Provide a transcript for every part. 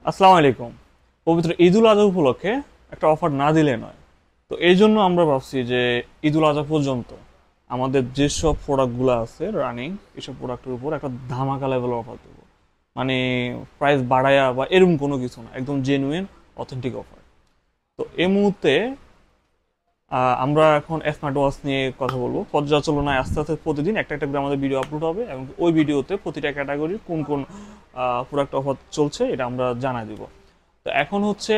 আসসালামু আলাইকুম। পবিত্র ঈদুল আজহা উপলক্ষে একটা অফার না দিলে নয়। তো এই জন্য আমরা ভাবছি যে ঈদুল আজহা পর্যন্ত আমাদের যেসব প্রোডাক্টগুলো আছে রানিং, এসব প্রোডাক্টের উপর একটা ধামাকা লেভেল অফার দেবো। মানে প্রাইস বাড়ায়া বা এরকম কোনো কিছু না, একদম জেনুইন অথেন্টিক অফার। তো এই মুহূর্তে আমরা এখন স্মার্ট ওয়াচ নিয়ে কথা বলবো। পর্যালোচনায় আস্তে আস্তে প্রতিদিন একটা একটা করে আমাদের ভিডিও আপলোড হবে এবং ওই ভিডিওতে প্রতিটা ক্যাটাগরির কোন কোন প্রোডাক্ট অফার চলছে এটা আমরা জানাই দিব। তো এখন হচ্ছে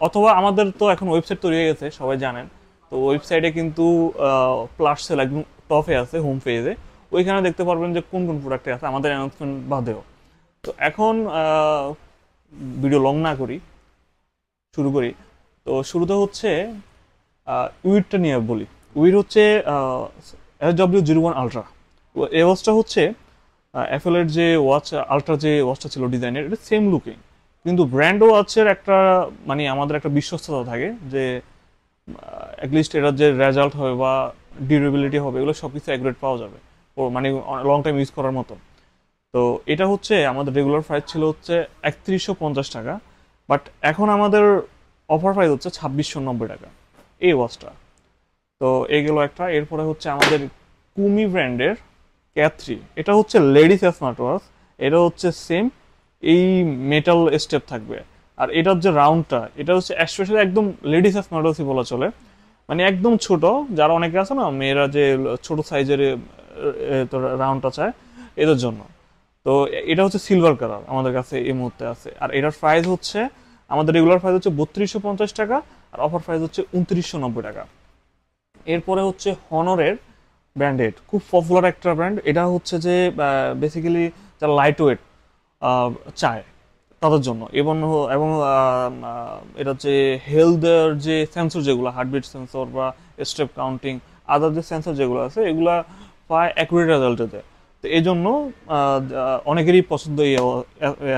অথবা আমাদের তো এখন ওয়েবসাইট তৈরি হয়ে গেছে, সবাই জানেন। তো ওয়েবসাইটে কিন্তু প্লাস সেল একদম টপে আছে, হোম পেজে। ওইখানে দেখতে পারবেন যে কোন কোন প্রোডাক্টে আছে আমাদের অ্যানাউন্সমেন্ট বাদেও। তো এখন ভিডিও লং না করি, শুরু করি। তো শুরুতে হচ্ছে উইডটা নিয়ে বলি। উইড হচ্ছে SW01 আলট্রা। এই ওয়াচটা হচ্ছে অ্যাপেলের যে ওয়াচ আলট্রা, যে ওয়াচটা ছিল ডিজাইনের, এটা সেম লুকিং, কিন্তু ব্র্যান্ড ওয়াচের একটা মানে আমাদের একটা বিশ্বস্ততা থাকে যে অ্যাটলিস্ট এটার যে রেজাল্ট হবে বা ডিউরেবিলিটি হবে এগুলো সব কিছু অ্যাকুরেট পাওয়া যাবে, ও মানে লং টাইম ইউজ করার মতো। তো এটা হচ্ছে আমাদের রেগুলার প্রাইস ছিল হচ্ছে 3150 টাকা, বাট এখন আমাদের অফার প্রাইস হচ্ছে 2690 টাকা এই ওয়াচটা। তো এগুলো একটা। এরপরে হচ্ছে আমাদের কুমি ব্র্যান্ডের ক্যাথরি, এটা হচ্ছে লেডিস স্মার্ট ওয়াচ। এটা হচ্ছে সেম এই মেটাল স্টেপ থাকবে। আর এটার যে রাউন্ডটা, এটা হচ্ছে স্পেশালি একদম লেডিস স্মার্ট ওয়াচই বলা চলে। মানে একদম ছোট, যারা অনেকে আছে না মেয়েরা যে ছোট সাইজের রাউন্ডটা চায়, এদের জন্য। তো এটা হচ্ছে সিলভার কালার আমাদের কাছে এই মুহূর্তে আছে। আর এটার প্রাইস হচ্ছে আমাদের রেগুলার প্রাইস হচ্ছে 3250 টাকা, আর অফার প্রাইস হচ্ছে 2990 টাকা। এরপরে হচ্ছে হনরের ব্র্যান্ডেড, খুব পপুলার একটা ব্র্যান্ড। এটা হচ্ছে যে বেসিক্যালি যারা লাইট ওয়েট চায় তাদের জন্য, এবং এবং এটা যে হেলথের যে সেন্সর, যেগুলো হার্টবিট সেন্সর বা স্টেপ কাউন্টিং, আদার যে সেন্সর যেগুলো আছে, এগুলা প্রায় অ্যাকুরেট রেজাল্ট দেয়। তো এই জন্য অনেকেরই পছন্দ এই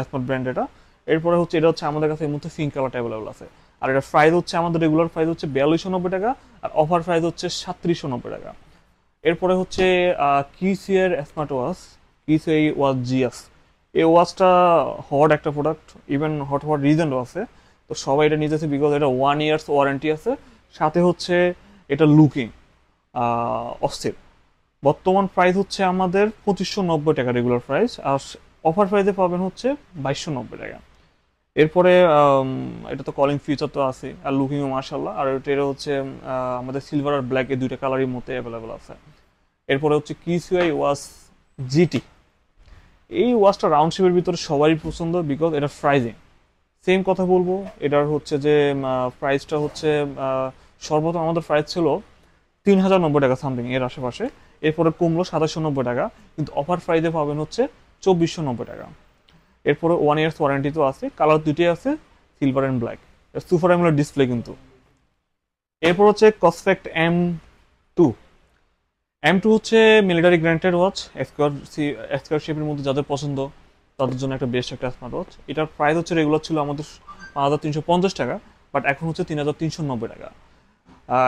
স্মার্ট ব্র্যান্ড এটা। এরপরে হচ্ছে এটা হচ্ছে আমাদের কাছে এই মুহূর্তে পিঙ্ক কালারটা অ্যাভেলেবল আছে। আর এটা প্রাইস হচ্ছে আমাদের রেগুলার প্রাইস হচ্ছে 4290 টাকা, আর অফার প্রাইস হচ্ছে 3790 টাকা। এরপরে হচ্ছে কিসিয়ার স্মার্ট ওয়াচ, কিসিআই ওয়াচ জিএস। এই ওয়াচটা হট একটা প্রোডাক্ট, ইভেন হট হওয়ার রিজনও আছে। তো সবাই এটা নিতেছে বিকজ এটা 1 ইয়ার্স ওয়ারেন্টি আছে, সাথে হচ্ছে এটা লুকিং অস্থির। বর্তমান প্রাইস হচ্ছে আমাদের 2590 টাকা রেগুলার প্রাইস, আর অফার প্রাইসে পাবেন হচ্ছে 2290 টাকা। এরপরে এটা তো কলিং ফিচার তো আছে, আর লুকিংও মার্শাল্লাহ। আর এটা হচ্ছে আমাদের সিলভার আর ব্ল্যাক, এই দুইটা কালারই মধ্যে অ্যাভেলেবেল আছে। এরপরে হচ্ছে কিসিআই ওয়াচ জিটি। এই ওয়াচটা রাউন্ড শেপের ভিতরে সবারই পছন্দ বিকজ এটা প্রাইজিং সেম কথা বলবো। এটার হচ্ছে যে প্রাইসটা হচ্ছে সর্বপ্রথম আমাদের প্রাইস ছিল 3090 টাকা সামথিং এর আশেপাশে। এরপরে কমলো 2790 টাকা, কিন্তু অফার প্রাইসে পাবেন হচ্ছে 2490 টাকা। এরপরে 1 ইয়ার্স ওয়ারেন্টি তো আছে, কালার দুটোই আছে, silver and black, super AMOLED display কিন্তু। এরপর হচ্ছে কসফেক্ট M2। M2 হচ্ছে মিলিটারি গ্র্যান্ডেড ওয়াচ, স্কোয়ার শেপের মধ্যে যাদের পছন্দ তাদের জন্য একটা বেস্ট একটা স্মার্ট ওয়াচ। এটার প্রাইস হচ্ছে রেগুলার ছিল আমাদের 5350 টাকা, বাট এখন হচ্ছে 3390 টাকা।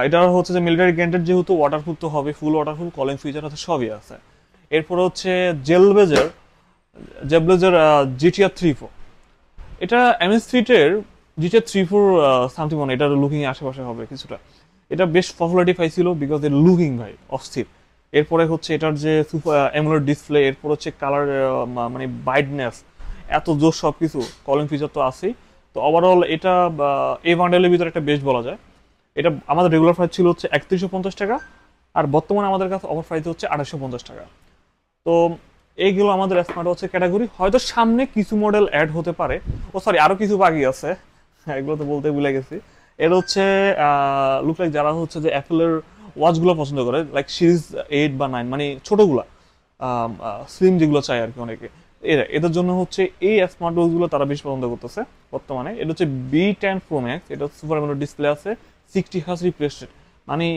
এটা হচ্ছে যে মিলিটারি গ্র্যান্ডেড, যেহেতু ওয়াটারপ্রুফ তো হবে, ফুল ওয়াটারপ্রুফ, কলিং ফিচার আছে, সবই আছে। এরপরে হচ্ছে জেলব্লেজার জেবলেজার GTR 3 4। এটা এমএস ফিটের GTR 3 4 সামথিং, মানে এটার লুকিং আশেপাশে হবে কিছুটা। এটা বেশ পপুলারিটি পাইছিল বিকজ এর লুকিং ভাই অস্থির। এরপরে হচ্ছে এটার যে অ্যামোলেড ডিসপ্লে, এরপর হচ্ছে কালার, মানে ব্রাইটনেস, এত জোর সব কিছু, কলিং ফিচার তো আছেই। তো ওভারঅল এটা এই বান্ডেলের ভিতরে একটা বেস্ট বলা যায়। এটা আমাদের রেগুলার প্রাইস ছিল হচ্ছে 3150 টাকা, আর বর্তমানে আমাদের কাছে অফার প্রাইস হচ্ছে 2850 টাকা। তো এইগুলো আমাদের স্মার্ট ওয়াচের ক্যাটাগরি। হয়তো সামনে কিছু মডেল অ্যাড হতে পারে, ও সরি আরো কিছু বাকি আছে, এগুলো তো বলতে ভুলে গেছি। এর হচ্ছে লুক লাইক যারা হচ্ছে যে অ্যাপেলের ওয়াচগুলো পছন্দ করে, লাইক সিরিজ 8 বা 9, মানে ছোটগুলা স্লিম যেগুলো চাই আর কি অনেকে, এদের জন্য হচ্ছে এই স্মার্ট ওয়াচগুলো তারা বেশি পছন্দ করতেছে বর্তমানে। এটা হচ্ছে B10 Pro Max, এটা সুপার অ্যামোলেড ডিসপ্লে আছে, 60 Hz রিফ্রেশ রেট, মানে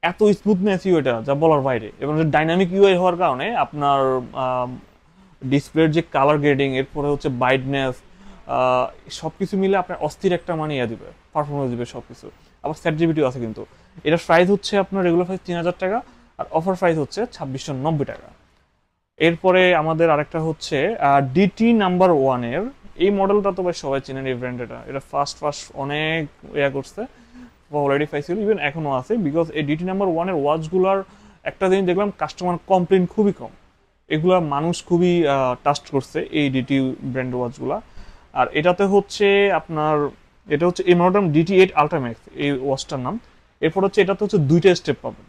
এত স্মুথনেস ইউআইটা যা বলার বাইরে। এবং ডাইনামিক ইউআই হওয়ার কারণে আপনার ডিসপ্লের যে কালার গ্রেডিং, এরপরে হচ্ছে ব্রাইটনেস, সবকিছু মিলে আপনার অস্থির একটা মানে দিবে, পারফরমেন্স দিবে সবকিছু। আবার সেট জিবিটিও আছে কিন্তু। এটার প্রাইস হচ্ছে আপনার রেগুলার প্রাইস 3000 টাকা, আর অফার প্রাইস হচ্ছে 2690 টাকা। এরপরে আমাদের আরেকটা হচ্ছে DT No.1 এর এই মডেলটা তো ভাই সবাই চেনেন, এই ব্র্যান্ড এটা ফার্স্ট অনেক ইয়া করছে, পপুলারিটি পাইছিল, ইভেন এখনো আছে, বিকজ এই ডিটি নাম্বার ওয়ানের ওয়াচগুলার একটা জিনিস দেখলাম, কাস্টমার কমপ্লেন খুবই কম, এগুলা মানুষ খুবই টাস্ট করছে এই ডিটি ব্র্যান্ড ওয়াচগুলা। আর এটাতে হচ্ছে আপনার, এটা হচ্ছে এই মডেল DT8 আল্ট্রাম্যাক্স এই ওয়াচটার নাম। এরপর হচ্ছে এটাতে হচ্ছে দুইটা স্টেপ পাবেন,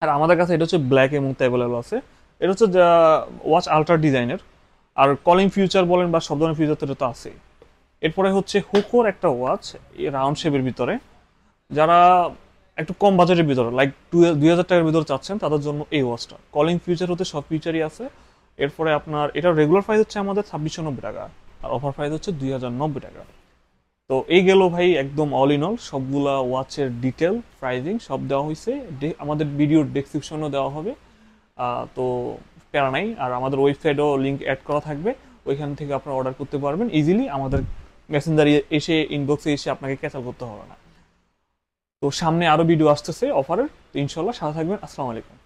আর আমাদের কাছে এটা হচ্ছে ব্ল্যাক এবং অ্যাভেলেবল আছে। এটা হচ্ছে ওয়াচ আল্ট্রা ডিজাইনের, আর কলিং ফিউচার বলেন বা সব ধরনের ফিউচার তো এটা তো আছে। এরপরে হচ্ছে হুকোর একটা ওয়াচ রাউন্ড শেপের ভিতরে, যারা একটু কম বাজেটের ভিতরে লাইক 2000 টাকার ভিতরে চাচ্ছেন তাদের জন্য এই ওয়াচটা। কলিং ফিউচার হতে সব ফিউচারই আছে। এরপরে আপনার এটা রেগুলার প্রাইস হচ্ছে আমাদের 2690 টাকা, আর অফার প্রাইস হচ্ছে 2090 টাকা। তো এই গেল ভাই একদম অল ইন অল, সবগুলা ওয়াচের ডিটেল প্রাইজিং সব দেওয়া হয়েছে, আমাদের ভিডিওর ডেসক্রিপশনও দেওয়া হবে। তো প্যারা নাই, আর আমাদের ওয়েবসাইটও লিঙ্ক অ্যাড করা থাকবে, ওইখান থেকে আপনারা অর্ডার করতে পারবেন ইজিলি, আমাদের মেসেঞ্জারে এসে ইনবক্সে এসে আপনাকে ক্যান্সেল করতে হবে না। তো সামনে আরো ভিডিও আসতেছে অফারের, তো ইনশাল্লাহ সাথে থাকবেন। আসসালামু আলাইকুম।